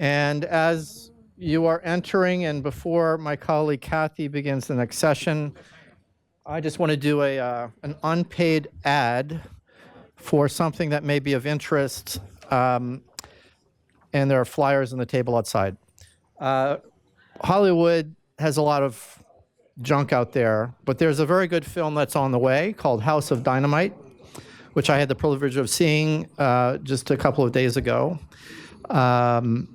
And as you are entering, and before my colleague Kathy begins the next session, I just want to do an unpaid ad for something that may be of interest, and there are flyers on the table outside. Hollywood has a lot of junk out there, but there's a very good film that's on the way called House of Dynamite, which I had the privilege of seeing just a couple of days ago.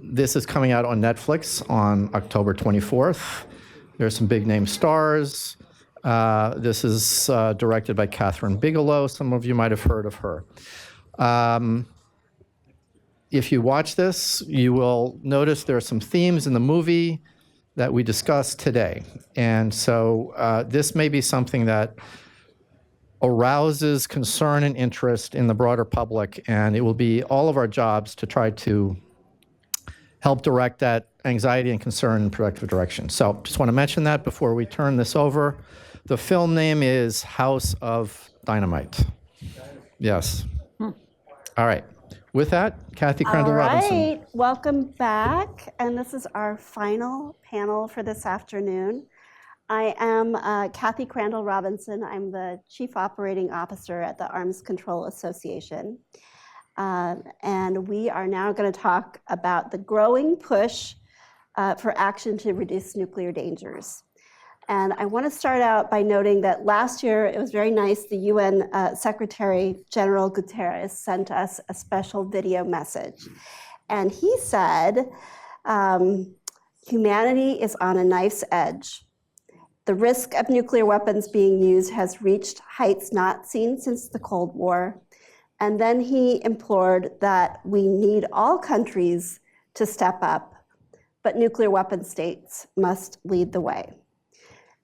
This is coming out on Netflix on October 24th. There's some big name stars. This is directed by Catherine Bigelow. Some of you might have heard of her. If you watch this, you will notice there are some themes in the movie that we discussed today. And so this may be something that arouses concern and interest in the broader public, and it will be all of our jobs to try to help direct that anxiety and concern in a productive direction. So just want to mention that before we turn this over. The film name is House of Dynamite. Yes. All right. With that, Kathy Crandall Robinson. All right, welcome back. And this is our final panel for this afternoon. I am Kathy Crandall Robinson. I'm the Chief Operating Officer at the Arms Control Association. And we are now going to talk about the growing push for action to reduce nuclear dangers. And I want to start out by noting that last year, it was very nice, the UN Secretary General Guterres sent us a special video message. And he said, humanity is on a knife's edge. The risk of nuclear weapons being used has reached heights not seen since the Cold War. And then he implored that we need all countries to step up, but nuclear weapon states must lead the way.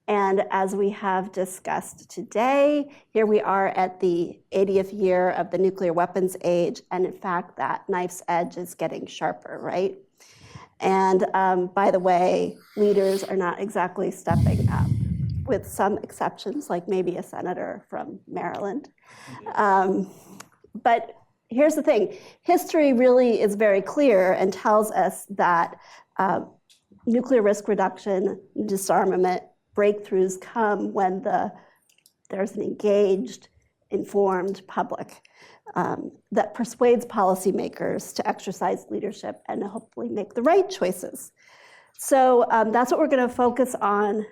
And as we have discussed today, here we are at the 80th year of the nuclear weapons age, and in fact, that knife's edge is getting sharper, right? And by the way, leaders are not exactly stepping up, with some exceptions, like maybe a senator from Maryland. But here's the thing, history really is very clear and tells us that nuclear risk reduction, disarmament, breakthroughs come when there's an engaged, informed public that persuades policymakers to exercise leadership and hopefully make the right choices. So that's what we're going to focus on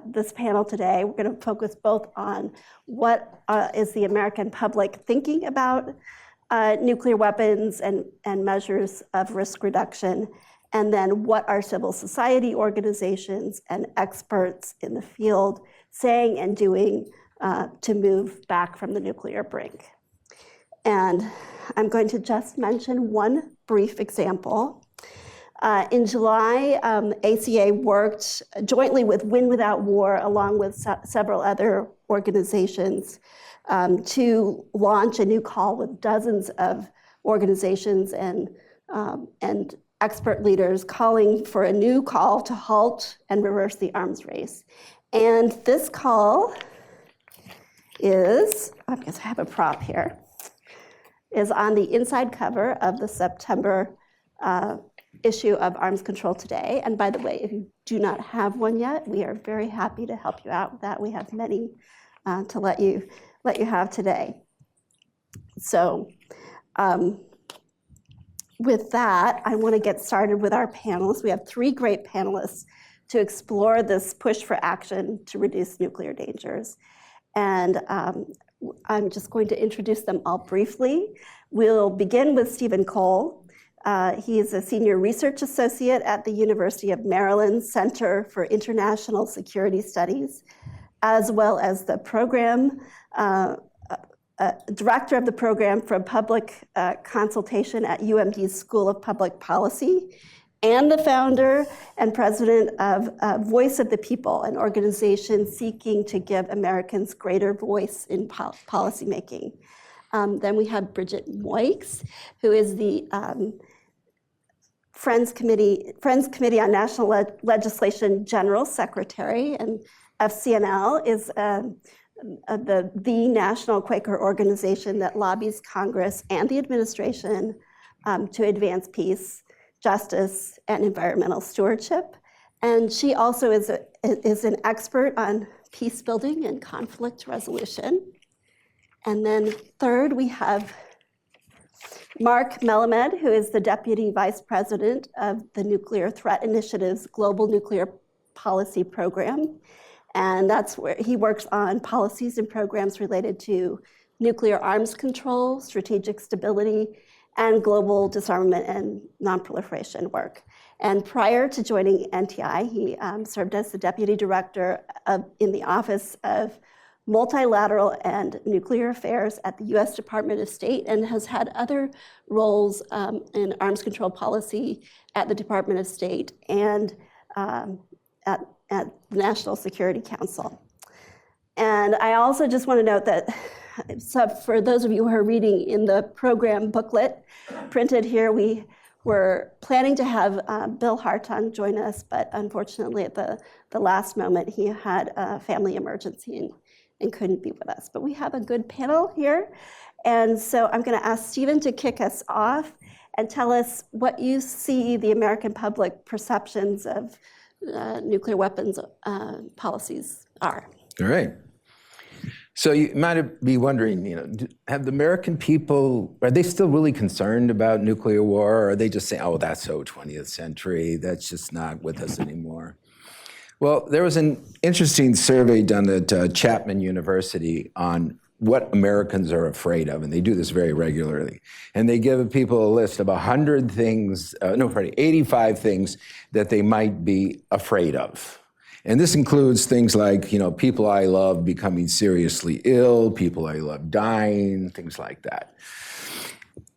this panel today. We're going to focus both on what is the American public thinking about nuclear weapons and measures of risk reduction, and then what are civil society organizations and experts in the field saying and doing to move back from the nuclear brink. And I'm going to just mention one brief example. In July, ACA worked jointly with Win Without War, along with several other organizations, to launch a new call with dozens of organizations and expert leaders calling for a new call to halt and reverse the arms race. And this call is, because I have a prop here, is on the inside cover of the September issue of Arms Control Today. And by the way, if you do not have one yet, we are very happy to help you out with that. We have many to let you have today. So with that, I want to get started with our panelists. We have three great panelists to explore this push for action to reduce nuclear dangers. And I'm just going to introduce them all briefly. We'll begin with Stephen Cole. He is a senior research associate at the University of Maryland Center for International Security Studies, as well as the program director of the program for public consultation at UMD's School of Public Policy, and the founder and president of Voice of the People, an organization seeking to give Americans greater voice in policymaking. Then we have Bridget Moix, who is the Friends Committee on National Legislation General Secretary, and FCNL is the national Quaker organization that lobbies Congress and the administration to advance peace. justice, and environmental stewardship. And she also is an expert on peace building and conflict resolution. And then third, we have Mark Melamed, who is the Deputy Vice President of the Nuclear Threat Initiative's Global Nuclear Policy Program. And that's where he works on policies and programs related to nuclear arms control, strategic stability, and global disarmament and nonproliferation work. And prior to joining NTI, he served as the Deputy Director in the Office of Multilateral and Nuclear Affairs at the US Department of State, and has had other roles in arms control policy at the Department of State and at the National Security Council. And I also just want to note that, so for those of you who are reading in the program booklet printed here, we were planning to have Bill Hartung join us, but unfortunately at the last moment he had a family emergency and couldn't be with us. But we have a good panel here. And so I'm going to ask Stephen to kick us off and tell us what you see the American public perceptions of nuclear weapons policies are. All right. So you might be wondering, have the American people, are they still really concerned about nuclear war? Or are they just saying, oh, that's so 20th century, that's just not with us anymore? Well, there was an interesting survey done at Chapman University on what Americans are afraid of, and they do this very regularly. And they give people a list of 100 things, 85 things that they might be afraid of. And this includes things like, people I love becoming seriously ill, people I love dying, things like that.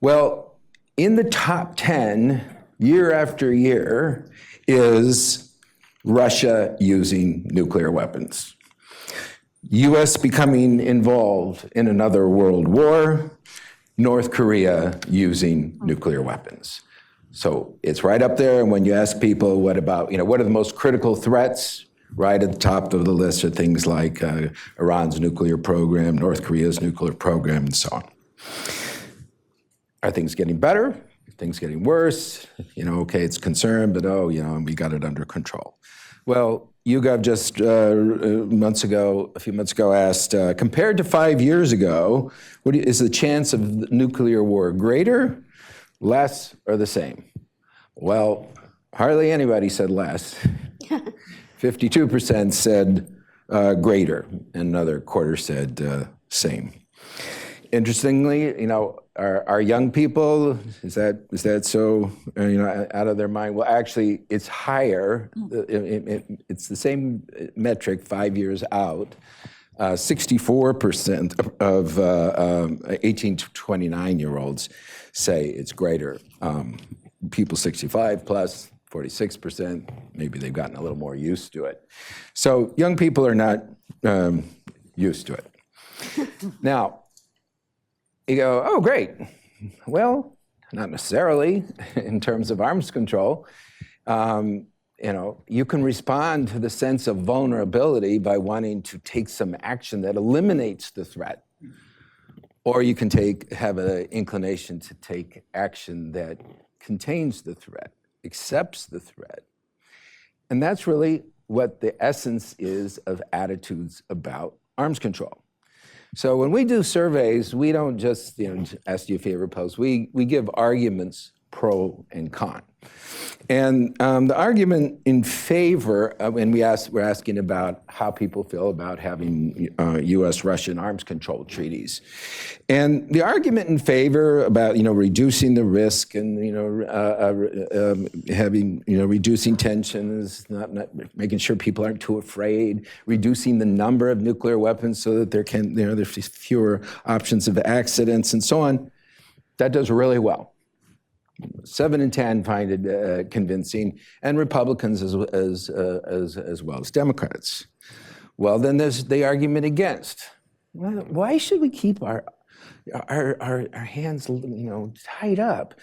Well, in the top 10, year after year, is Russia using nuclear weapons. US becoming involved in another world war, North Korea using nuclear weapons. So it's right up there, and when you ask people, what about, what are the most critical threats? Right at the top of the list are things like Iran's nuclear program, North Korea's nuclear program, and so on. Are things getting better? Are things getting worse? Okay, it's concerned, but we got it under control. Well, YouGov just a few months ago asked, compared to 5 years ago, is the chance of nuclear war greater, less, or the same? Well, hardly anybody said less. 52% said greater, and another quarter said same. Interestingly, our young people, is that so, out of their mind? Well, actually, it's higher. It's the same metric 5 years out. 64% of 18 to 29-year-olds say it's greater. People 65 plus, 46%, maybe they've gotten a little more used to it. So young people are not used to it. Now, you go, oh, great. Well, not necessarily in terms of arms control. You can respond to the sense of vulnerability by wanting to take some action that eliminates the threat. Or you can have an inclination to take action that contains the threat, accepts the threat. And that's really what the essence is of attitudes about arms control. So when we do surveys, we don't just ask you a favorite post. We give arguments pro and con. And the argument in favor, and we're asking about how people feel about having U.S.-Russian arms control treaties. And the argument in favor about, reducing the risk and, reducing tensions, not making sure people aren't too afraid, reducing the number of nuclear weapons so that there's fewer options of accidents and so on, that does really well. 7 in 10 find it convincing, and Republicans as well as Democrats. Well, then there's the argument against. Well, why should we keep our hands, tied up?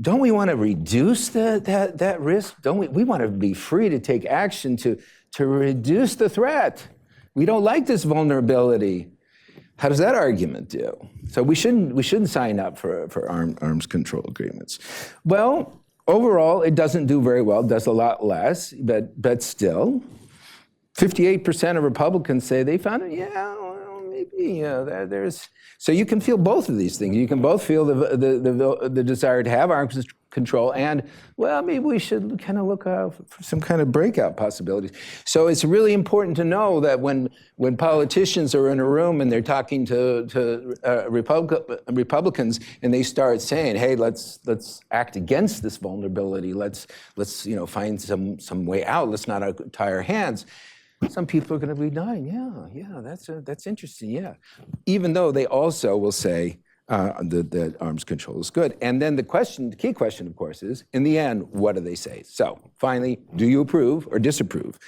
Don't we want to reduce that risk? Don't we? We want to be free to take action to reduce the threat. We don't like this vulnerability. How does that argument do? So we shouldn't sign up for arms control agreements. Well, overall, it doesn't do very well, does a lot less, but still, 58% of Republicans say they found it, yeah, well, maybe, there's, so you can feel both of these things. You can both feel the desire to have arms control and, well, maybe we should kind of look out for some kind of breakout possibilities. So it's really important to know that when politicians are in a room and they're talking to Republicans and they start saying, hey, let's act against this vulnerability, let's find some way out, let's not tie our hands. Some people are going to be dying. Yeah, that's interesting. Yeah, even though they also will say that arms control is good. And then the key question, of course, is in the end, what do they say? So finally, do you approve or disapprove?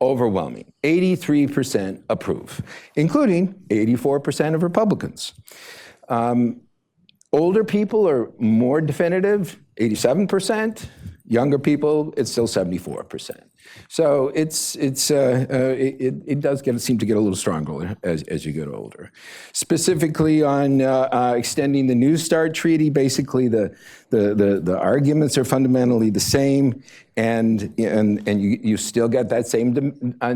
Overwhelming, 83% approve, including 84% of Republicans. Older people are more definitive, 87%. Younger people, it's still 74%. So it does seem to get a little stronger as you get older. Specifically on extending the New START treaty, basically the arguments are fundamentally the same, and you still get that same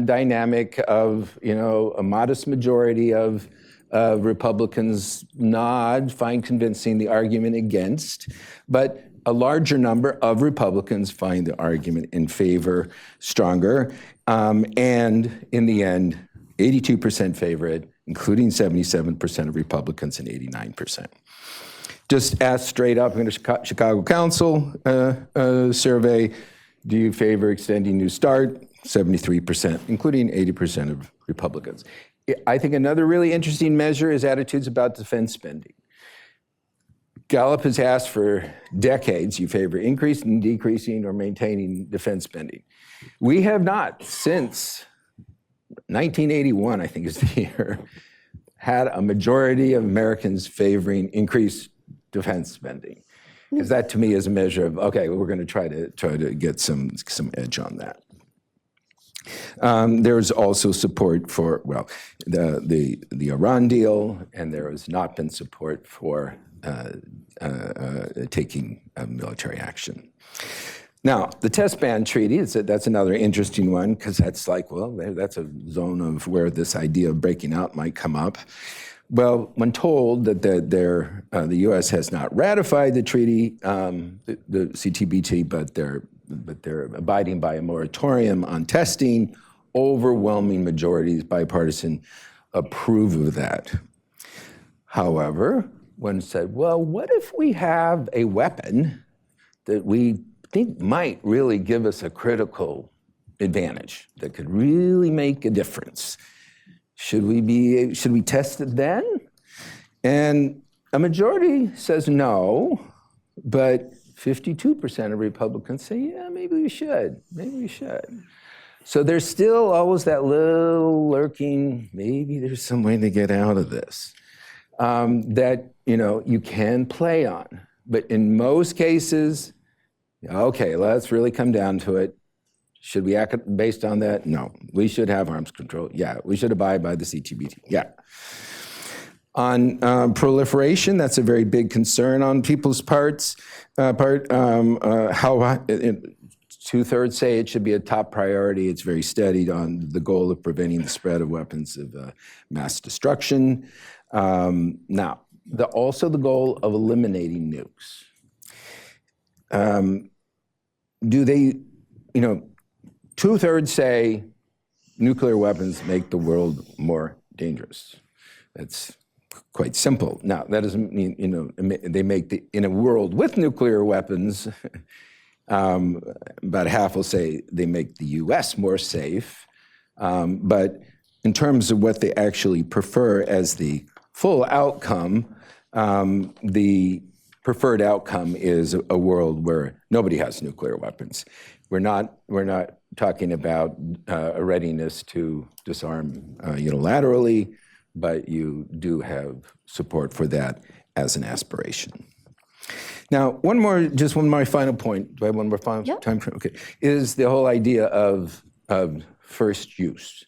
dynamic of a modest majority of Republicans find convincing the argument against, but a larger number of Republicans find the argument in favor stronger. And in the end, 82% favor it, including 77% of Republicans and 89%. Just ask straight up in a Chicago Council survey, do you favor extending New START? 73%, including 80% of Republicans. I think another really interesting measure is attitudes about defense spending. Gallup has asked for decades, you favor increasing, decreasing, or maintaining defense spending. We have not, since 1981, I think is the year, had a majority of Americans favoring increased defense spending. Because that to me is a measure of, okay, well, we're going to try to get some edge on that. There's also support for, well, the Iran deal, and there has not been support for taking military action. Now, the test ban treaty, that's another interesting one, because that's like, well, that's a zone of where this idea of breaking out might come up. Well, when told that the U.S. has not ratified the treaty, the CTBT, but they're abiding by a moratorium on testing, overwhelming majorities, bipartisan, approve of that. However, one said, well, what if we have a weapon that we think might really give us a critical advantage that could really make a difference? Should we test it then? And a majority says no, but 52% of Republicans say, yeah, maybe we should. So there's still always that little lurking, maybe there's some way to get out of this. That you can play on. But in most cases, okay, let's really come down to it. Should we act based on that? No. We should have arms control. Yeah. We should abide by the CTBT. Yeah. On proliferation, that's a very big concern on people's parts. How 2/3 say it should be a top priority. It's very studied on the goal of preventing the spread of weapons of mass destruction. Now, also the goal of eliminating nukes. Do they, 2/3 say nuclear weapons make the world more dangerous. That's quite simple. Now, that doesn't mean, they make in a world with nuclear weapons, about half will say they make the U.S. more safe. But in terms of what they actually prefer as the full outcome, the preferred outcome is a world where nobody has nuclear weapons. We're not talking about a readiness to disarm unilaterally, but you do have support for that as an aspiration. Now, one more final point. Do I have one more final time frame? Okay, is the whole idea of first use.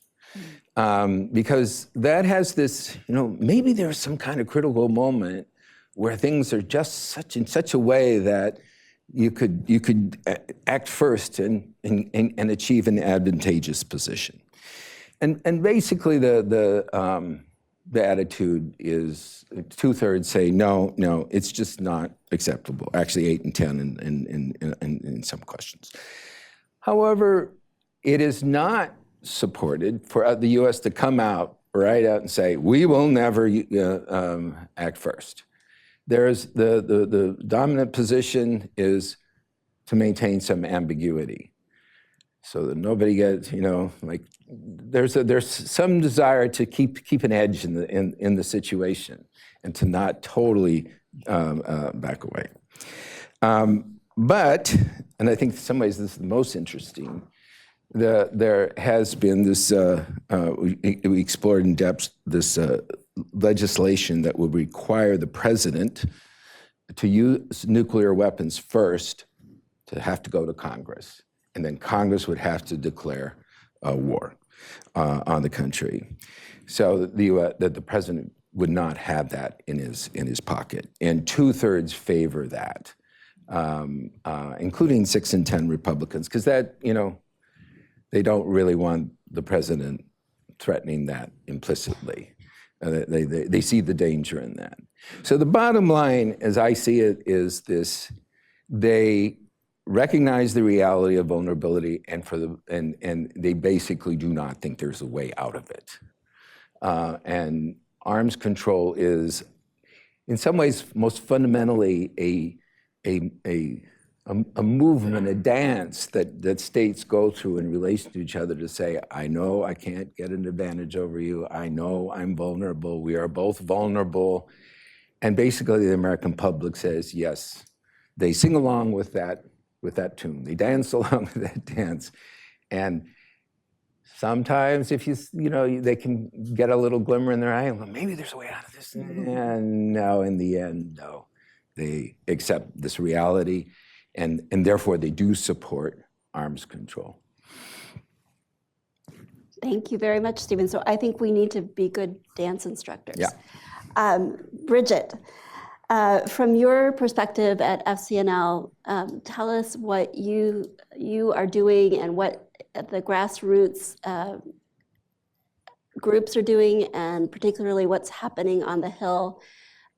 Because that has this, maybe there's some kind of critical moment where things are just in such a way that you could act first and achieve an advantageous position. And basically the attitude is 2/3 say no, it's just not acceptable. Actually, 8 and 10 in some questions. However, it is not supported for the U.S. to come out right out and say we will never act first. There's the dominant position is to maintain some ambiguity, so that nobody gets like there's some desire to keep an edge in the situation and to not totally back away. But, and I think in some ways this is the most interesting, there has been this, we explored in depth this legislation that would require the president to use nuclear weapons first, to have to go to Congress. And then Congress would have to declare war on the country. So that the president would not have that in his pocket. And 2/3 favor that, including 6 and 10 Republicans, because that, they don't really want the president threatening that implicitly. They see the danger in that. So the bottom line, as I see it, is this: they recognize the reality of vulnerability, and they basically do not think there's a way out of it. And arms control is, in some ways, most fundamentally a movement, a dance that states go through in relation to each other to say, I know I can't get an advantage over you. I know I'm vulnerable. We are both vulnerable. And basically the American public says, yes. They sing along with that tune. They dance along with that dance. And sometimes if they can get a little glimmer in their eye, well, maybe there's a way out of this. And no, in the end, no. They accept this reality, and therefore they do support arms control. Thank you very much, Stephen. So I think we need to be good dance instructors. Yeah. Bridget, from your perspective at FCNL, tell us what you are doing and what the grassroots groups are doing, and particularly what's happening on the Hill.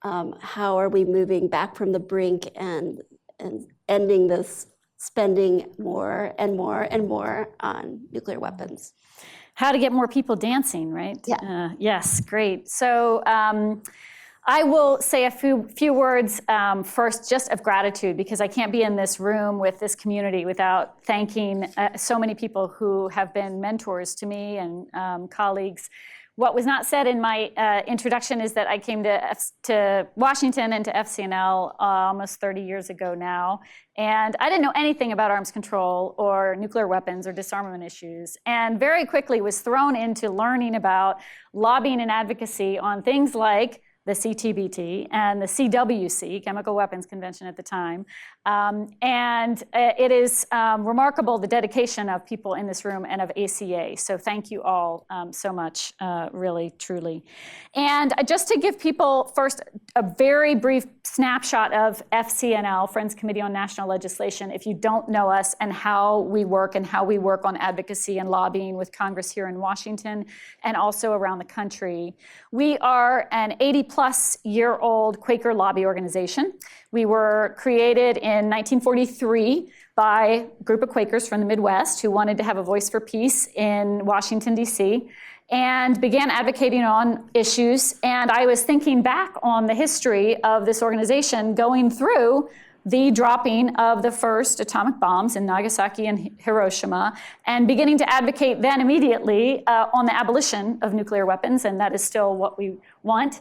How are we moving back from the brink and ending this spending more and more and more on nuclear weapons? How to get more people dancing, right? Yeah. Yes, great. So I will say a few words first, just of gratitude, because I can't be in this room with this community without thanking so many people who have been mentors to me and colleagues. What was not said in my introduction is that I came to Washington and to FCNL almost 30 years ago now, and I didn't know anything about arms control or nuclear weapons or disarmament issues, and very quickly was thrown into learning about lobbying and advocacy on things like the CTBT and the CWC, Chemical Weapons Convention at the time. And it is remarkable, the dedication of people in this room and of ACA. So thank you all so much, really, truly. And just to give people first a very brief snapshot of FCNL, Friends Committee on National Legislation, if you don't know us and how we work on advocacy and lobbying with Congress here in Washington and also around the country. We are an 80-plus-year-old Quaker lobby organization. We were created in 1943 by a group of Quakers from the Midwest who wanted to have a voice for peace in Washington, D.C., and began advocating on issues. And I was thinking back on the history of this organization going through the dropping of the first atomic bombs in Nagasaki and Hiroshima, and beginning to advocate then immediately on the abolition of nuclear weapons, and that is still what we want.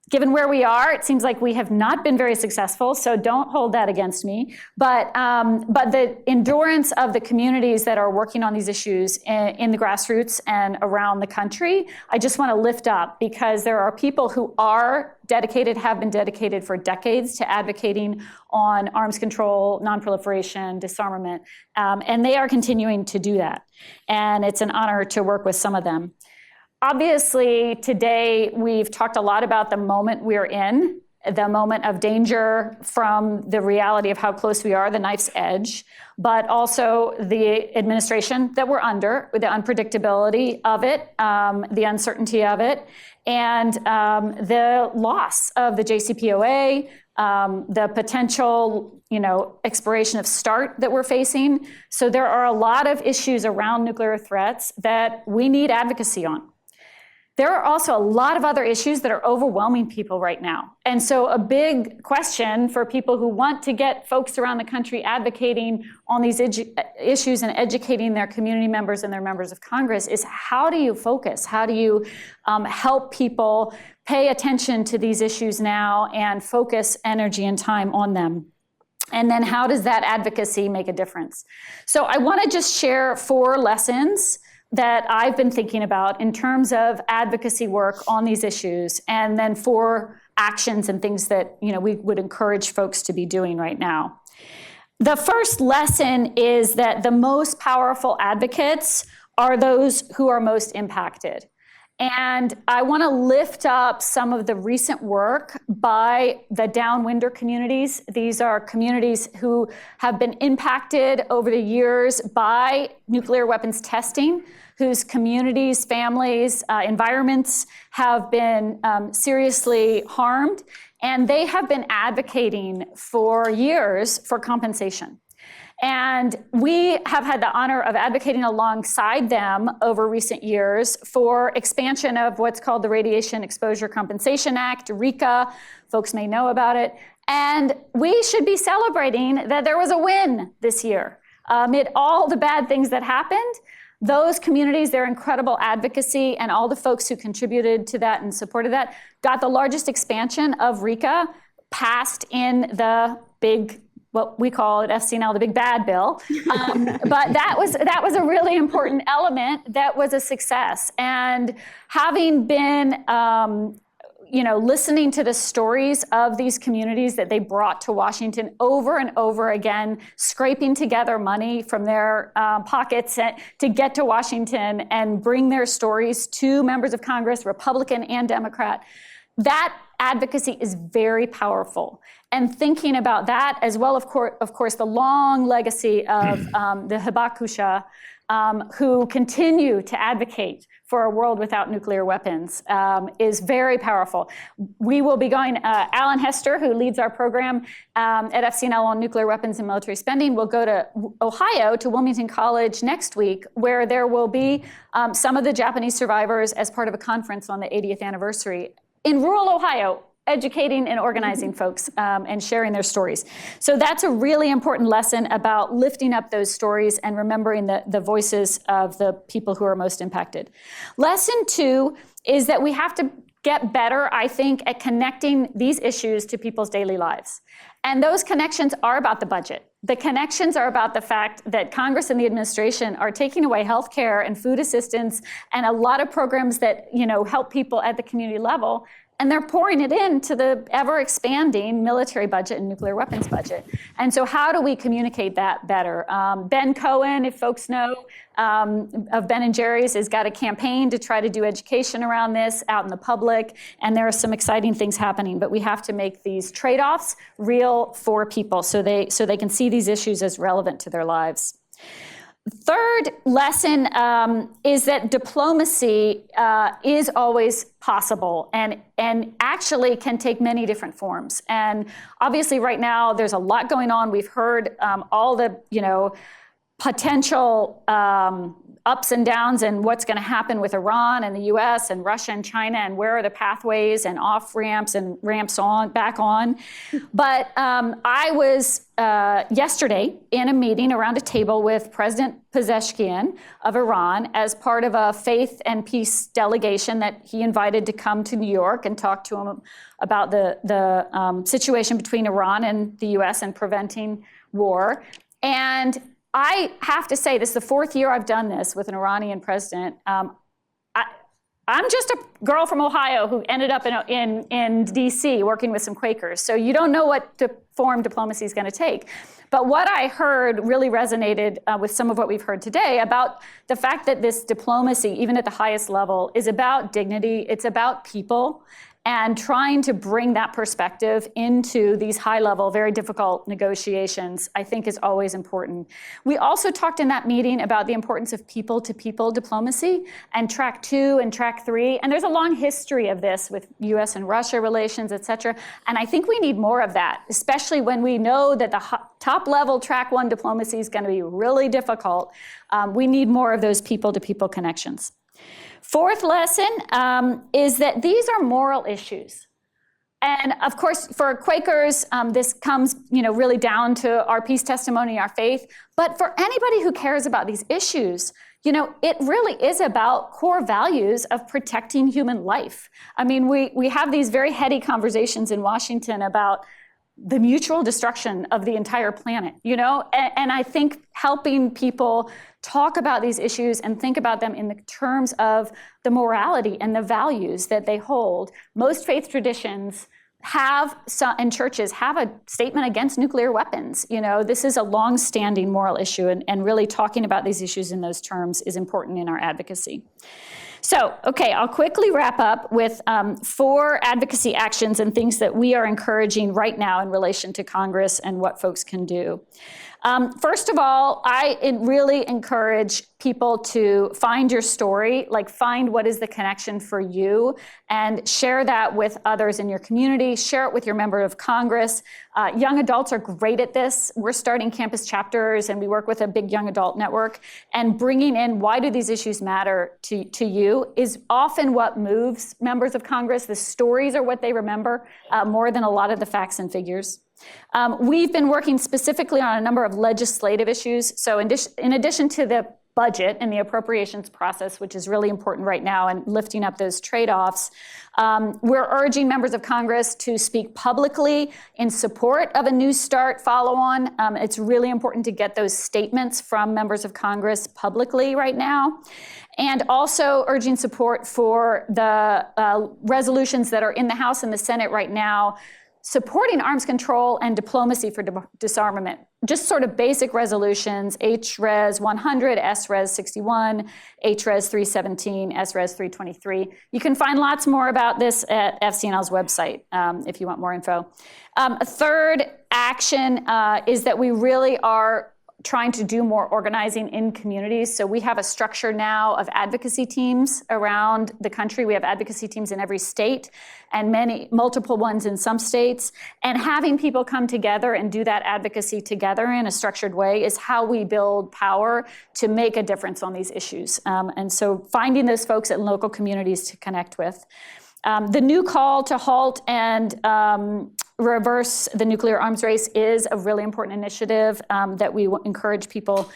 Given where we are, it seems like we have not been very successful, so don't hold that against me. But the endurance of the communities that are working on these issues in the grassroots and around the country, I just want to lift up, because there are people who are dedicated, have been dedicated for decades to advocating on arms control, nonproliferation, disarmament, and they are continuing to do that. And it's an honor to work with some of them. Obviously, today we've talked a lot about the moment we're in the moment of danger from the reality of how close we are, the knife's edge, but also the administration that we're under, the unpredictability of it, the uncertainty of it, and the loss of the JCPOA, the potential, expiration of START that we're facing. So there are a lot of issues around nuclear threats that we need advocacy on. There are also a lot of other issues that are overwhelming people right now. And so a big question for people who want to get folks around the country advocating on these issues and educating their community members and their members of Congress is, how do you focus? How do you help people pay attention to these issues now and focus energy and time on them? And then how does that advocacy make a difference? So I want to just share 4 lessons that I've been thinking about in terms of advocacy work on these issues, and then 4 actions and things that we would encourage folks to be doing right now. The first lesson is that the most powerful advocates are those who are most impacted. And I want to lift up some of the recent work by the downwinder communities. These are communities who have been impacted over the years by nuclear weapons testing, whose communities, families, environments have been seriously harmed. And they have been advocating for years for compensation. And we have had the honor of advocating alongside them over recent years for expansion of what's called the Radiation Exposure Compensation Act, RECA. Folks may know about it. And we should be celebrating that there was a win this year. Amid all the bad things that happened, those communities, their incredible advocacy, and all the folks who contributed to that and supported that, got the largest expansion of RECA passed in the big, what we call at FCNL, the big bad bill. But that was a really important element that was a success. And having been, listening to the stories of these communities that they brought to Washington over and over again, scraping together money from their pockets to get to Washington and bring their stories to members of Congress, Republican and Democrat, that advocacy is very powerful. And thinking about that, as well, of course, the long legacy of the Hibakusha, who continue to advocate for a world without nuclear weapons, is very powerful. We will be going, Alan Hester, who leads our program at FCNL on nuclear weapons and military spending, will go to Ohio, to Wilmington College next week, where there will be some of the Japanese survivors as part of a conference on the 80th anniversary in rural Ohio, educating and organizing folks and sharing their stories. So that's a really important lesson about lifting up those stories and remembering the voices of the people who are most impacted. Lesson 2 is that we have to get better, I think, at connecting these issues to people's daily lives. And those connections are about the budget. The connections are about the fact that Congress and the administration are taking away health care and food assistance and a lot of programs that help people at the community level, and they're pouring it into the ever-expanding military budget and nuclear weapons budget. And so how do we communicate that better? Ben Cohen, if folks know, of Ben & Jerry's, has got a campaign to try to do education around this out in the public, and there are some exciting things happening. But we have to make these trade-offs real for people so they can see these issues as relevant to their lives. Third lesson is that diplomacy is always possible and actually can take many different forms. And obviously right now there's a lot going on. We've heard all the potential ups and downs and what's going to happen with Iran and the US and Russia and China, and where are the pathways and off ramps and ramps on back on. But I was yesterday in a meeting around a table with President Pezeshkian of Iran as part of a faith and peace delegation that he invited to come to New York and talk to him about the situation between Iran and the US and preventing war. And I have to say, this is the 4th year I've done this with an Iranian president. I'm just a girl from Ohio who ended up in D.C. working with some Quakers. So you don't know what form diplomacy is going to take. But what I heard really resonated with some of what we've heard today about the fact that this diplomacy, even at the highest level, is about dignity. It's about people. and trying to bring that perspective into these high-level, very difficult negotiations, I think is always important. We also talked in that meeting about the importance of people-to-people diplomacy and track 2 and track 3. And there's a long history of this with US and Russia relations, et cetera. And I think we need more of that, especially when we know that the top-level track 1 diplomacy is going to be really difficult. We need more of those people-to-people connections. Fourth lesson is that these are moral issues. And of course, for Quakers, this comes, really down to our peace testimony, our faith. But for anybody who cares about these issues, it really is about core values of protecting human life. I mean, we have these very heady conversations in Washington about the mutual destruction of the entire planet, and I think helping people talk about these issues and think about them in the terms of the morality and the values that they hold. Most faith traditions and churches have a statement against nuclear weapons. This is a long-standing moral issue, and really talking about these issues in those terms is important in our advocacy. So, okay, I'll quickly wrap up with 4 advocacy actions and things that we are encouraging right now in relation to Congress and what folks can do. First of all, I really encourage people to find your story, find what is the connection for you, and share that with others in your community, share it with your member of Congress. Young adults are great at this. We're starting campus chapters, and we work with a big young adult network, and bringing in why do these issues matter to you is often what moves members of Congress. The stories are what they remember more than a lot of the facts and figures. We've been working specifically on a number of legislative issues. So in addition to the budget and the appropriations process, which is really important right now, and lifting up those trade-offs, we're urging members of Congress to speak publicly in support of a New START follow-on. It's really important to get those statements from members of Congress publicly right now. And also urging support for the resolutions that are in the House and the Senate right now, supporting arms control and diplomacy for disarmament. Just sort of basic resolutions, HRES 100, SRES 61, HRES 317, SRES 323. You can find lots more about this at FCNL's website if you want more info. A third action is that we really are trying to do more organizing in communities. So we have a structure now of advocacy teams around the country. We have advocacy teams in every state and multiple ones in some states. And having people come together and do that advocacy together in a structured way is how we build power to make a difference on these issues. And so finding those folks in local communities to connect with. The new call to halt and reverse the nuclear arms race is a really important initiative that we encourage people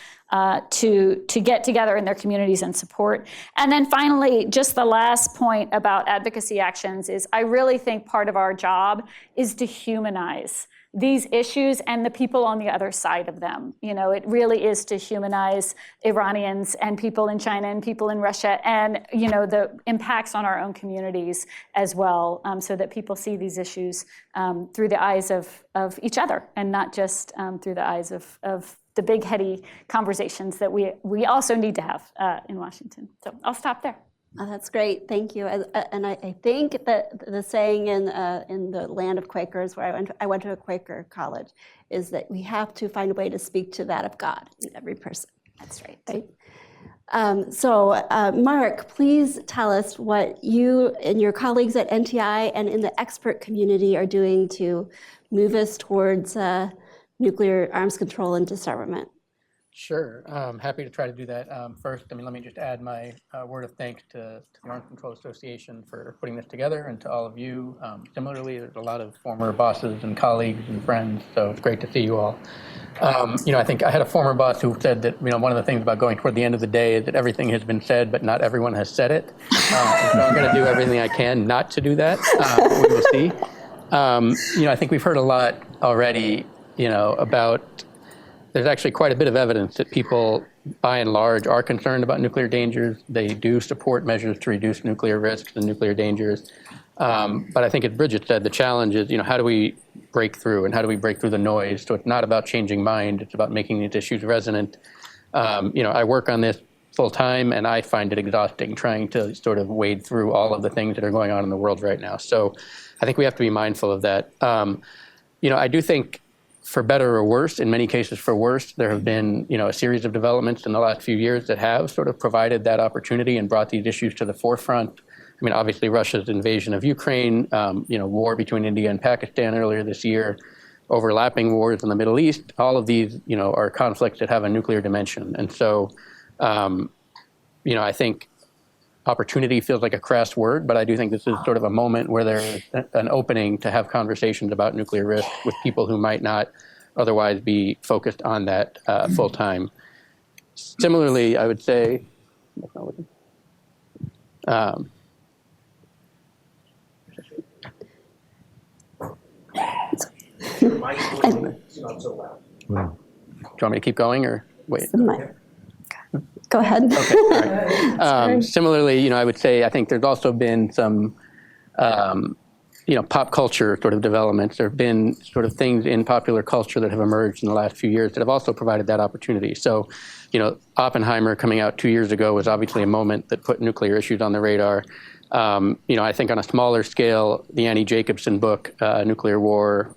to get together in their communities and support. And then finally, just the last point about advocacy actions is I really think part of our job is to humanize these issues and the people on the other side of them. It really is to humanize Iranians and people in China and people in Russia and, the impacts on our own communities as well, so that people see these issues through the eyes of each other and not just through the eyes of the big, heady conversations that we also need to have in Washington. So I'll stop there. Oh, that's great, thank you. And I think that the saying in the land of Quakers, where I went to a Quaker college, is that we have to find a way to speak to that of God in every person. That's right. So Mark, please tell us what you and your colleagues at NTI and in the expert community are doing to move us towards nuclear arms control and disarmament. Sure, happy to try to do that. First, let me just add my word of thanks to the Arms Control Association for putting this together, and to all of you. Similarly, there's a lot of former bosses and colleagues and friends, so it's great to see you all. I think I had a former boss who said that one of the things about going toward the end of the day is that everything has been said, but not everyone has said it. So I'm going to do everything I can not to do that. We will see. I think we've heard a lot already, about. There's actually quite a bit of evidence that people, by and large, are concerned about nuclear dangers. They do support measures to reduce nuclear risks and nuclear dangers. But I think, as Bridget said, the challenge is, how do we break through, and how do we break through the noise? So it's not about changing mind. It's about making these issues resonant. I work on this full time, and I find it exhausting trying to sort of wade through all of the things that are going on in the world right now. So I think we have to be mindful of that. I do think, for better or worse, in many cases for worse, there have been, a series of developments in the last few years that have sort of provided that opportunity and brought these issues to the forefront. I mean, obviously Russia's invasion of Ukraine, war between India and Pakistan earlier this year, overlapping wars in the Middle East, all of these, are conflicts that have a nuclear dimension. And so, I think opportunity feels like a crass word, but I do think this is sort of a moment where there's an opening to have conversations about nuclear risk with people who might not otherwise be focused on that full time. Similarly, I would say, Do you want me to keep going or wait? Go ahead. Okay, all right. Similarly, I would say I think there's also been some, pop culture sort of developments. There have been sort of things in popular culture that have emerged in the last few years that have also provided that opportunity. So, Oppenheimer coming out 2 years ago was obviously a moment that put nuclear issues on the radar. I think on a smaller scale, the Annie Jacobsen book, Nuclear War,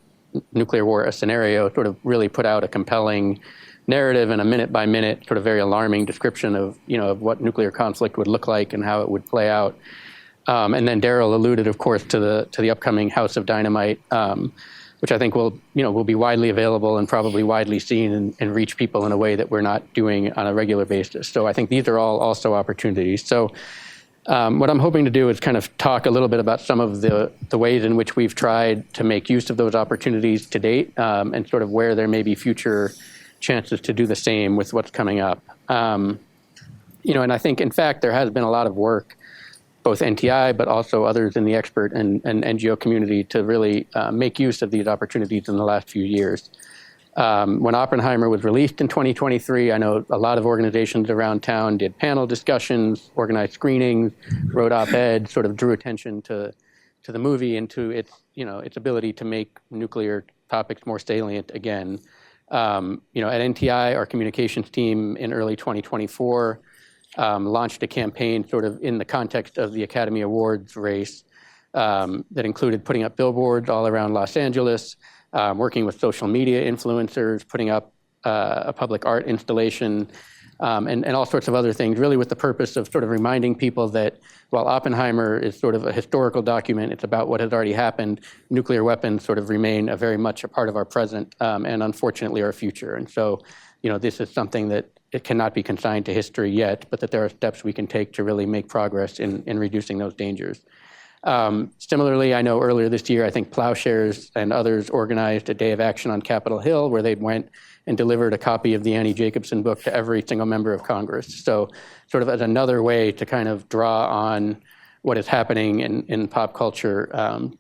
a Scenario, sort of really put out a compelling narrative and a minute-by-minute sort of very alarming description of, of what nuclear conflict would look like and how it would play out. And then Daryl alluded, of course, to the upcoming House of Dynamite, which I think will be widely available and probably widely seen and reach people in a way that we're not doing on a regular basis. So I think these are all also opportunities. So what I'm hoping to do is kind of talk a little bit about some of the ways in which we've tried to make use of those opportunities to date, and sort of where there may be future chances to do the same with what's coming up. And I think, in fact, there has been a lot of work, both NTI, but also others in the expert and NGO community, to really make use of these opportunities in the last few years. When Oppenheimer was released in 2023, I know a lot of organizations around town did panel discussions, organized screenings, wrote op-eds, sort of drew attention to the movie and to its ability to make nuclear topics more salient again. At NTI, our communications team in early 2024 launched a campaign sort of in the context of the Academy Awards race that included putting up billboards all around Los Angeles, working with social media influencers, putting up a public art installation, and all sorts of other things, really with the purpose of sort of reminding people that while Oppenheimer is sort of a historical document, it's about what has already happened, nuclear weapons sort of remain very much a part of our present and unfortunately our future. And so, this is something that it cannot be consigned to history yet, but that there are steps we can take to really make progress in reducing those dangers. Similarly, I know earlier this year, I think Plowshares and others organized a day of action on Capitol Hill where they went and delivered a copy of the Annie Jacobsen book to every single member of Congress. So sort of as another way to kind of draw on what is happening in pop culture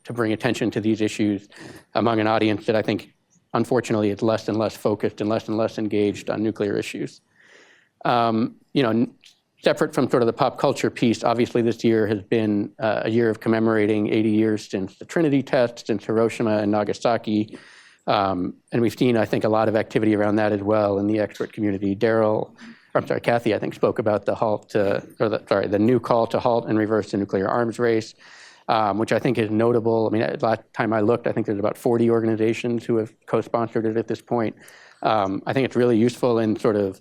to bring attention to these issues among an audience that I think, unfortunately, is less and less focused and less engaged on nuclear issues. Separate from sort of the pop culture piece, obviously this year has been a year of commemorating 80 years since the Trinity test, since Hiroshima and Nagasaki. And we've seen, I think, a lot of activity around that as well in the expert community. Kathy, I think, spoke about the new call to halt and reverse the nuclear arms race, which I think is notable. I mean, last time I looked, I think there's about 40 organizations who have co-sponsored it at this point. I think it's really useful in sort of,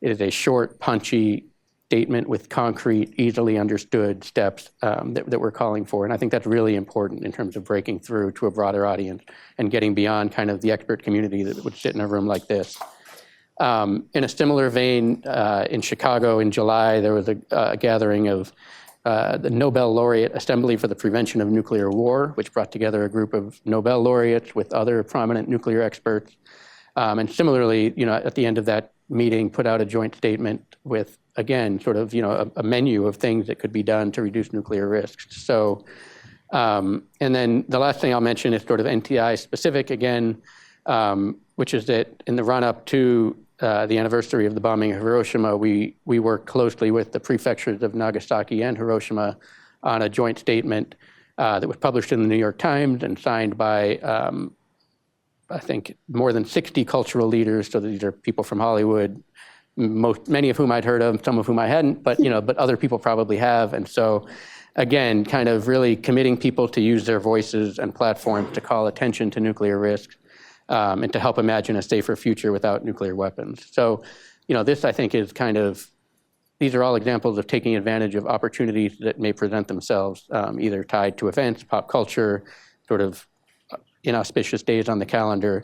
it is a short, punchy statement with concrete, easily understood steps that we're calling for. And I think that's really important in terms of breaking through to a broader audience and getting beyond kind of the expert community that would sit in a room like this. In a similar vein, in Chicago in July, there was a gathering of the Nobel Laureate Assembly for the Prevention of Nuclear War, which brought together a group of Nobel laureates with other prominent nuclear experts. And similarly, at the end of that meeting, put out a joint statement with, again, sort of, a menu of things that could be done to reduce nuclear risks. So, and then the last thing I'll mention is sort of NTI specific again, which is that in the run-up to the anniversary of the bombing of Hiroshima, we worked closely with the prefectures of Nagasaki and Hiroshima on a joint statement that was published in the New York Times and signed by, I think, more than 60 cultural leaders. So these are people from Hollywood, many of whom I'd heard of, some of whom I hadn't, but but other people probably have. And so, again, kind of really committing people to use their voices and platforms to call attention to nuclear risks and to help imagine a safer future without nuclear weapons. So, this I think is these are all examples of taking advantage of opportunities that may present themselves, either tied to events, pop culture, sort of inauspicious days on the calendar,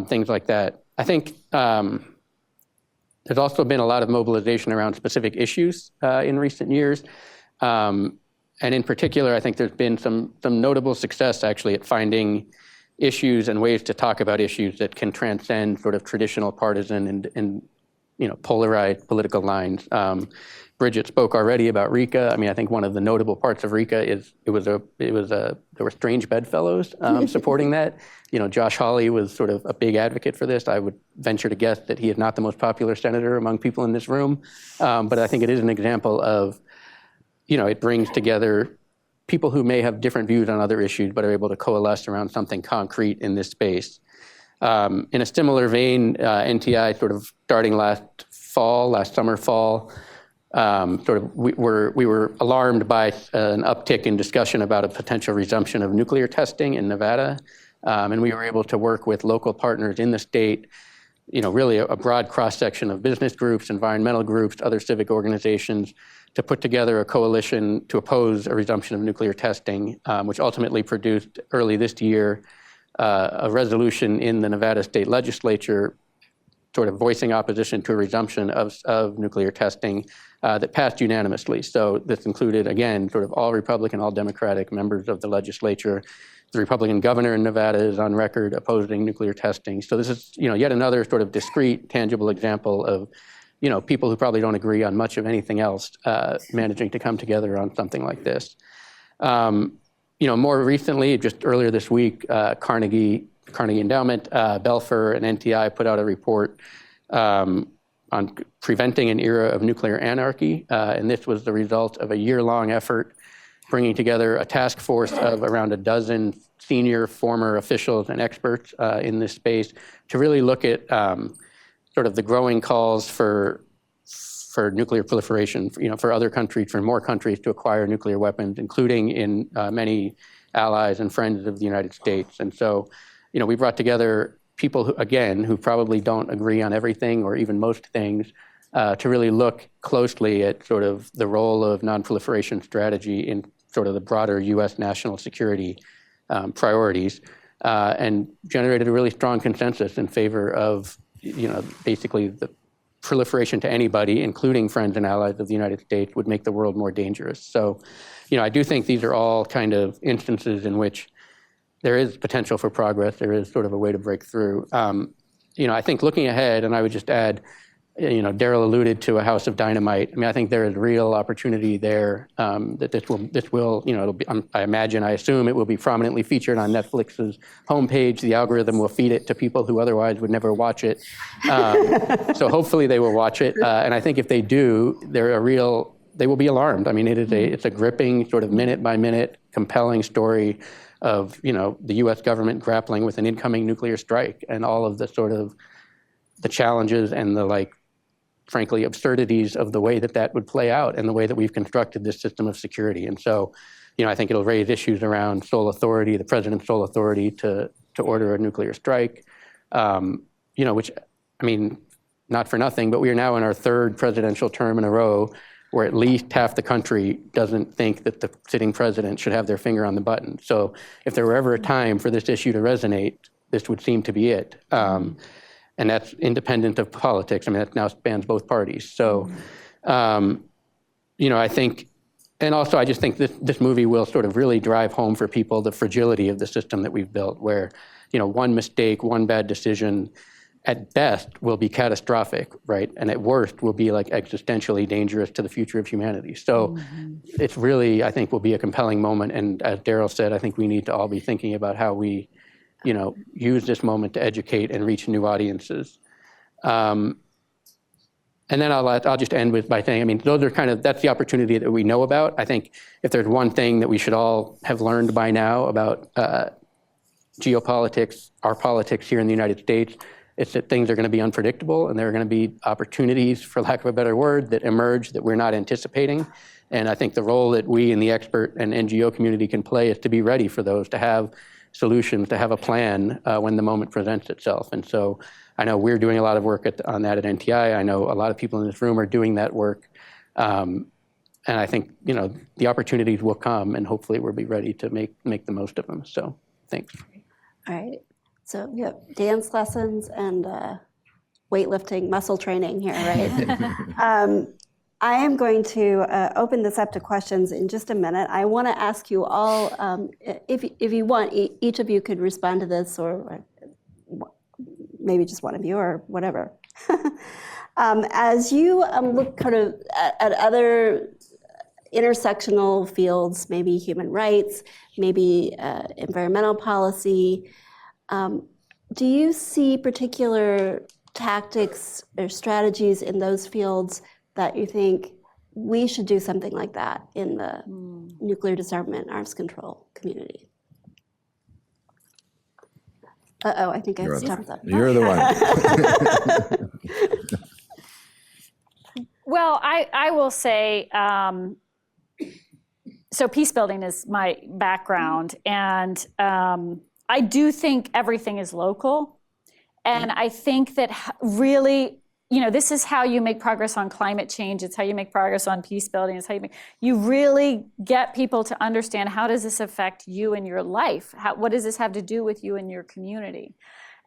things like that. I think there's also been a lot of mobilization around specific issues in recent years. And in particular, I think there's been some notable success actually at finding issues and ways to talk about issues that can transcend sort of traditional partisan and polarized political lines. Bridget spoke already about RICA. I mean, I think one of the notable parts of RICA is there were strange bedfellows supporting that. Josh Hawley was sort of a big advocate for this. I would venture to guess that he is not the most popular senator among people in this room, but I think it is an example of, it brings together people who may have different views on other issues, but are able to coalesce around something concrete in this space. In a similar vein, NTI sort of starting last summer, fall, we were alarmed by an uptick in discussion about a potential resumption of nuclear testing in Nevada. And we were able to work with local partners in the state, really a broad cross-section of business groups, environmental groups, other civic organizations, to put together a coalition to oppose a resumption of nuclear testing, which ultimately produced early this year a resolution in the Nevada state legislature sort of voicing opposition to a resumption of nuclear testing that passed unanimously. So this included, again, sort of all Republican, all Democratic members of the legislature. The Republican governor in Nevada is on record opposing nuclear testing. So this is, yet another sort of discrete, tangible example of, people who probably don't agree on much of anything else managing to come together on something like this. More recently, just earlier this week, Carnegie Endowment, Belfer, and NTI put out a report on preventing an era of nuclear anarchy. And this was the result of a year-long effort bringing together a task force of around a dozen senior former officials and experts in this space to really look at sort of the growing calls for nuclear proliferation, for other countries, for more countries to acquire nuclear weapons, including in many allies and friends of the United States. And so, we brought together people who probably don't agree on everything or even most things, to really look closely at sort of the role of non-proliferation strategy in sort of the broader U.S. national security priorities, and generated a really strong consensus in favor of, basically the proliferation to anybody, including friends and allies of the United States, would make the world more dangerous. So, I do think these are all kind of instances in which there is potential for progress. There is sort of a way to break through. I think looking ahead, and I would just add, Daryl alluded to a house of dynamite. I mean, I think there is real opportunity there that this will, it'll be, I assume it will be prominently featured on Netflix's homepage. The algorithm will feed it to people who otherwise would never watch it. So hopefully they will watch it. And I think if they do, they will be alarmed. I mean, it's a gripping sort of minute by minute compelling story of, the U.S. government grappling with an incoming nuclear strike and all of the sort of the challenges and the frankly, absurdities of the way that would play out and the way that we've constructed this system of security. And so, I think it'll raise issues around sole authority, the president's sole authority to order a nuclear strike, which, I mean, not for nothing, but we are now in our third presidential term in a row where at least half the country doesn't think that the sitting president should have their finger on the button. So if there were ever a time for this issue to resonate, this would seem to be it. And that's independent of politics. I mean, that now spans both parties. So, I think, and also I just think this movie will sort of really drive home for people the fragility of the system that we've built, where, one mistake, one bad decision, at best will be catastrophic, right? And at worst will be existentially dangerous to the future of humanity. So it's really, I think, will be a compelling moment. And as Daryl said, I think we need to all be thinking about how we use this moment to educate and reach new audiences. And then I'll just end by saying, I mean, that's the opportunity that we know about. I think if there's one thing that we should all have learned by now about geopolitics, our politics here in the United States, It's that things are going to be unpredictable, and there are going to be opportunities, for lack of a better word, that emerge that we're not anticipating. And I think the role that we in the expert and NGO community can play is to be ready for those, to have solutions, to have a plan when the moment presents itself. And so I know we're doing a lot of work on that at NTI. I know a lot of people in this room are doing that work. And I think, the opportunities will come, and hopefully we'll be ready to make the most of them. So thanks. All right. So we have dance lessons and weightlifting, muscle training here, right? I am going to open this up to questions in just a minute. I want to ask you all, if you want, each of you could respond to this, or maybe just one of you, or whatever. As you look kind of at other intersectional fields, maybe human rights, maybe environmental policy, do you see particular tactics or strategies in those fields that you think we should do something like that in the nuclear disarmament, arms control community? I think I have thumbs up. You're the one. Well, I will say, so peace building is my background, and I do think everything is local. And I think that really, this is how you make progress on climate change. It's how you make progress on peace building. It's how you really get people to understand, how does this affect you and your life? What does this have to do with you and your community?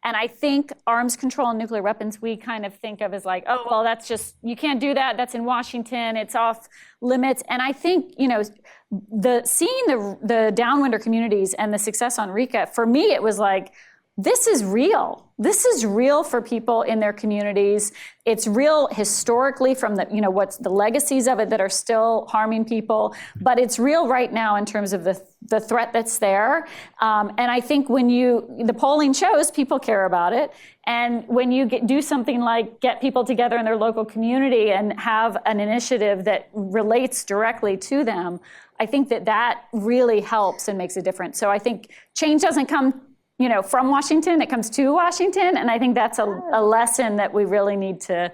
And I think arms control and nuclear weapons, we kind of think of as like, oh, well, that's just, you can't do that. That's in Washington. It's off limits. And I think, seeing the downwinder communities and the success on RECA, for me, it was like, this is real. This is real for people in their communities. It's real historically from the, what's the legacies of it that are still harming people, but it's real right now in terms of the threat that's there. And I think when the polling shows people care about it. And when you do something like get people together in their local community and have an initiative that relates directly to them, I think that really helps and makes a difference. So I think change doesn't come from Washington, it comes to Washington, and I think that's a lesson that we really need to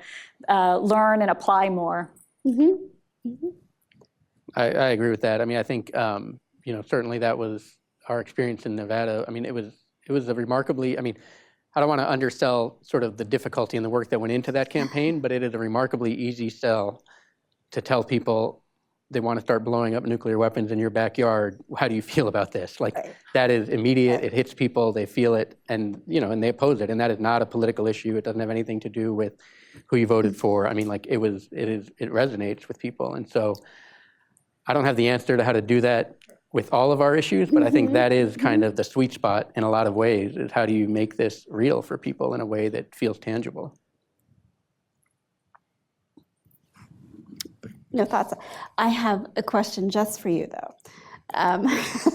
learn and apply more. Mm-hmm. Mm-hmm. I agree with that. I mean, I think certainly that was our experience in Nevada. I mean, it was a remarkably. I mean, I don't want to undersell sort of the difficulty and the work that went into that campaign, but it is a remarkably easy sell to tell people they want to start blowing up nuclear weapons in your backyard. How do you feel about this? Like, that is immediate. It hits people. They feel it, and and they oppose it. And that is not a political issue. It doesn't have anything to do with who you voted for. I mean, like, it resonates with people. And so, I don't have the answer to how to do that with all of our issues, but I think that is kind of the sweet spot in a lot of ways. Is how do you make this real for people in a way that feels tangible? No thoughts. I have a question just for you, though,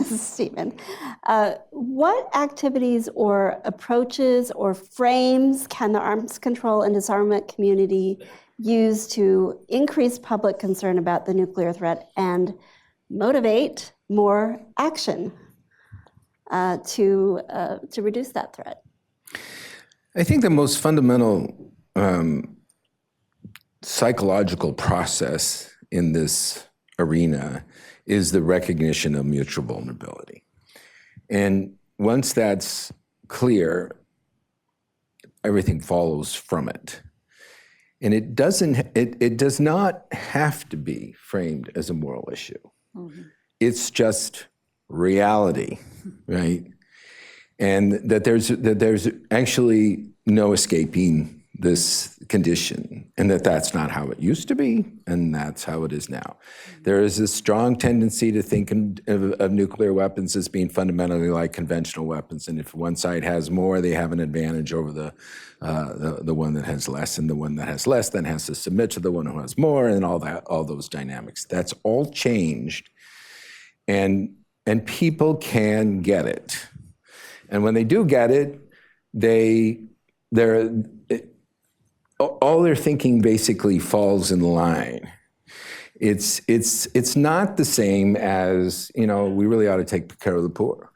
Stephen. What activities or approaches or frames can the arms control and disarmament community use to increase public concern about the nuclear threat and motivate more action to reduce that threat? I think the most fundamental psychological process in this arena is the recognition of mutual vulnerability. And once that's clear, everything follows from it. And it does not have to be framed as a moral issue. Mm-hmm. It's just reality, right? And that there's actually no escaping this condition, and that's not how it used to be, and that's how it is now. There is a strong tendency to think of nuclear weapons as being fundamentally like conventional weapons, and if one side has more, they have an advantage over the one that has less, and the one that has less then has to submit to the one who has more, and all those dynamics. That's all changed, and people can get it, and when they do get it, all their thinking basically falls in line. It's not the same as, we really ought to take care of the poor.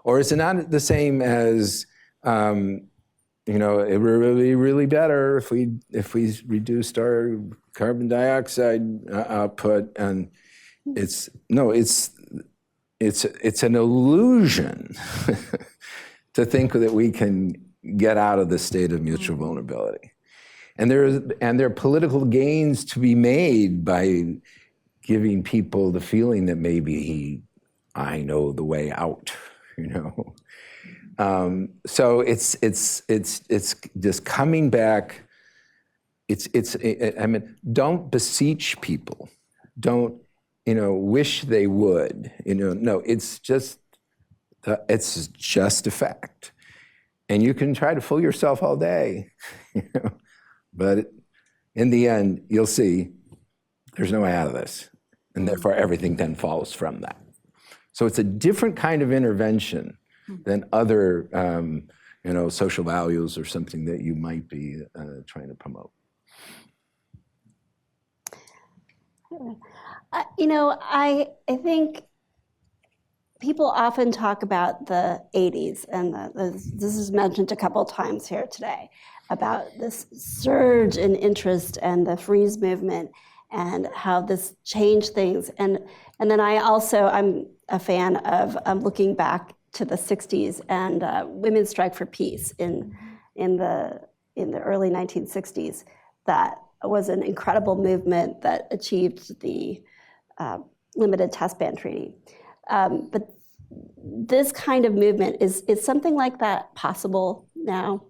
Or it's not the same as, it would really be really better if we reduced our carbon dioxide output. And it's an illusion to think that we can get out of this state of mutual vulnerability. And there are political gains to be made by giving people the feeling that maybe I know the way out, So it's just coming back. I mean, don't beseech people. Don't, wish they would. No, it's just a fact. And you can try to fool yourself all day, but in the end, you'll see there's no way out of this. And therefore, everything then follows from that. So it's a different kind of intervention than other, social values or something that you might be trying to promote. I think people often talk about the 80s, and this is mentioned a couple times here today, about this surge in interest and the freeze movement and how this changed things. And then I'm a fan of looking back to the 60s and Women's Strike for Peace in the early 1960s. That was an incredible movement that achieved the Limited Test Ban Treaty. But this kind of movement, is something like that possible now?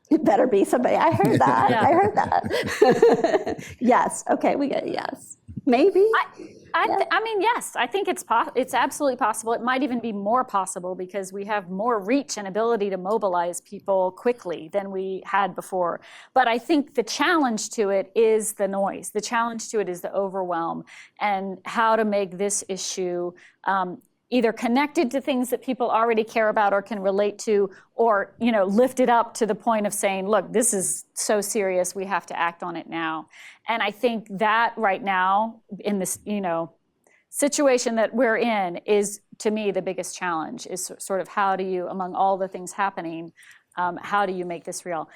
It better be somebody. I heard that. Yeah. I heard that. Yes. Okay, we get yes. Maybe. I mean, yes, I think it's absolutely possible. It might even be more possible because we have more reach and ability to mobilize people quickly than we had before. But I think the challenge to it is the noise. The challenge to it is the overwhelm, and how to make this issue either connected to things that people already care about or can relate to, or lift it up to the point of saying, look, this is so serious, we have to act on it now. And I think that right now, in this situation that we're in, is, to me, the biggest challenge, is sort of how do you, among all the things happening, how do you make this real?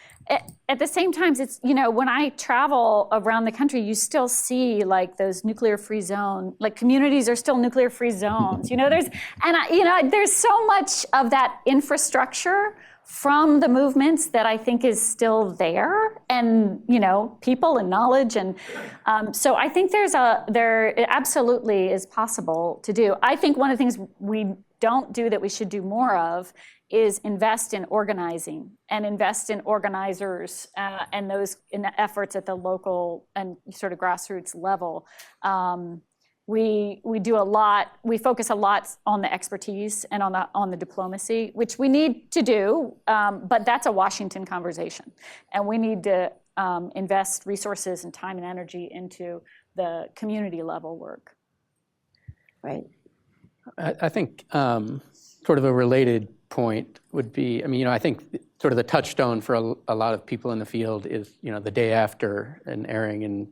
At the same time, it's, when I travel around the country, you still see like those nuclear-free zone, like communities are still nuclear-free zones. There's so much of that infrastructure from the movements that I think is still there, and people and knowledge, and so I think it absolutely is possible to do. I think one of the things we don't do that we should do more of is invest in organizing and invest in organizers and those in the efforts at the local and sort of grassroots level. We do a lot. We focus a lot on the expertise and on the diplomacy, which we need to do, but that's a Washington conversation, and we need to invest resources and time and energy into the community level work. Right. I think sort of a related point would be, I think sort of the touchstone for a lot of people in the field is, the day after an airing in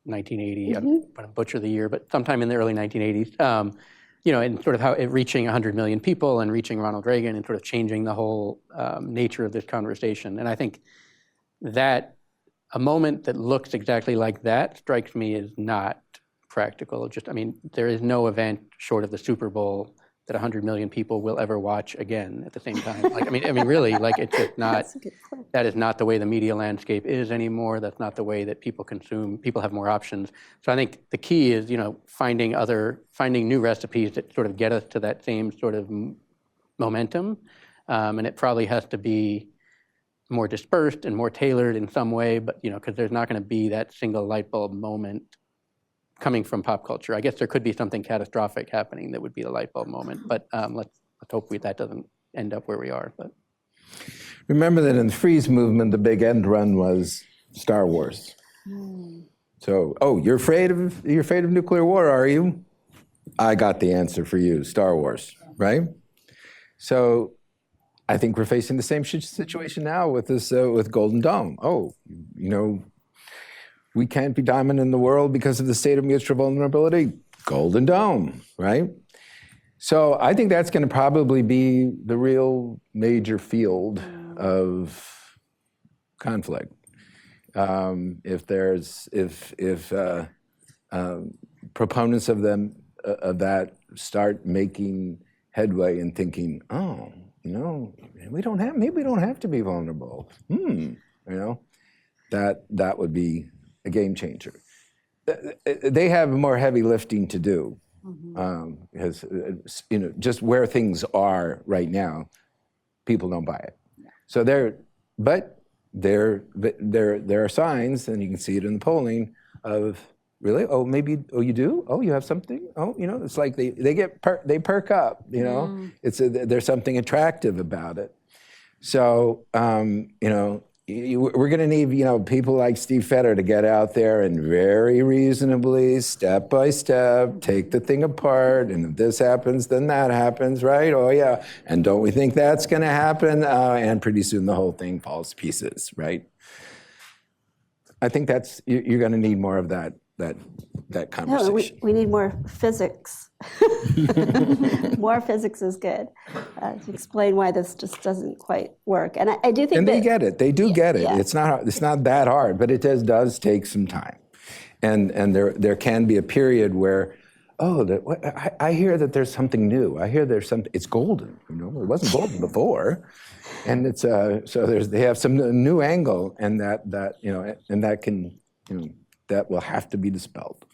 1980, I'm going to butcher the year, but sometime in the early 1980s, and sort of how it reaching 100 million people and reaching Ronald Reagan and sort of changing the whole nature of this conversation. And I think that a moment that looks exactly like that strikes me as not practical. There is no event short of the Super Bowl that 100 million people will ever watch again at the same time. Really, it's just not, that is not the way the media landscape is anymore. That's not the way that people consume. People have more options. So I think the key is, finding new recipes that sort of get us to that same sort of momentum. And it probably has to be more dispersed and more tailored in some way, but, because there's not going to be that single light bulb moment coming from pop culture. I guess there could be something catastrophic happening that would be the light bulb moment, but let's hope that doesn't end up where we are. But remember that in the freeze movement, the big end run was Star Wars. So, you're afraid of nuclear war, are you? I got the answer for you, Star Wars, right? So, I think we're facing the same situation now with this with Golden Dome. We can't be dominant in the world because of the state of mutual vulnerability. Golden Dome, right? So I think that's going to probably be the real major field of conflict. If proponents of that start making headway and thinking, oh, maybe we don't have to be vulnerable. That would be a game changer. They have more heavy lifting to do. Because just where things are right now, people don't buy it. So there are signs, and you can see it in the polling of really, you do, you have something, it's like they perk up, there's something attractive about it. So we're going to need, people like Steve Fetter to get out there and very reasonably, step by step, take the thing apart. And if this happens, then that happens, right? Oh, yeah. And don't we think that's going to happen? And pretty soon the whole thing falls to pieces, right? I think you're going to need more of that conversation. No, we need more physics. More physics is good to explain why this just doesn't quite work. And I do think they get it. They do get it. Yeah. It's not that hard, but it does take some time. And there can be a period where, I hear that there's something new. I hear there's something. It's golden. It wasn't golden before, and it's they have some new angle, and that can that will have to be dispelled.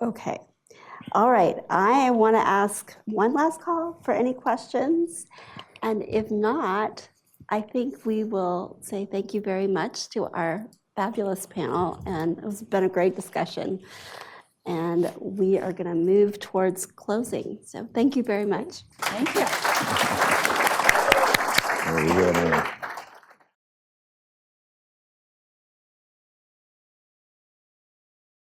Okay. All right. I want to ask one last call for any questions. And if not, I think we will say thank you very much to our fabulous panel. And it's been a great discussion. And we are going to move towards closing. So thank you very much. Thank you. There we go.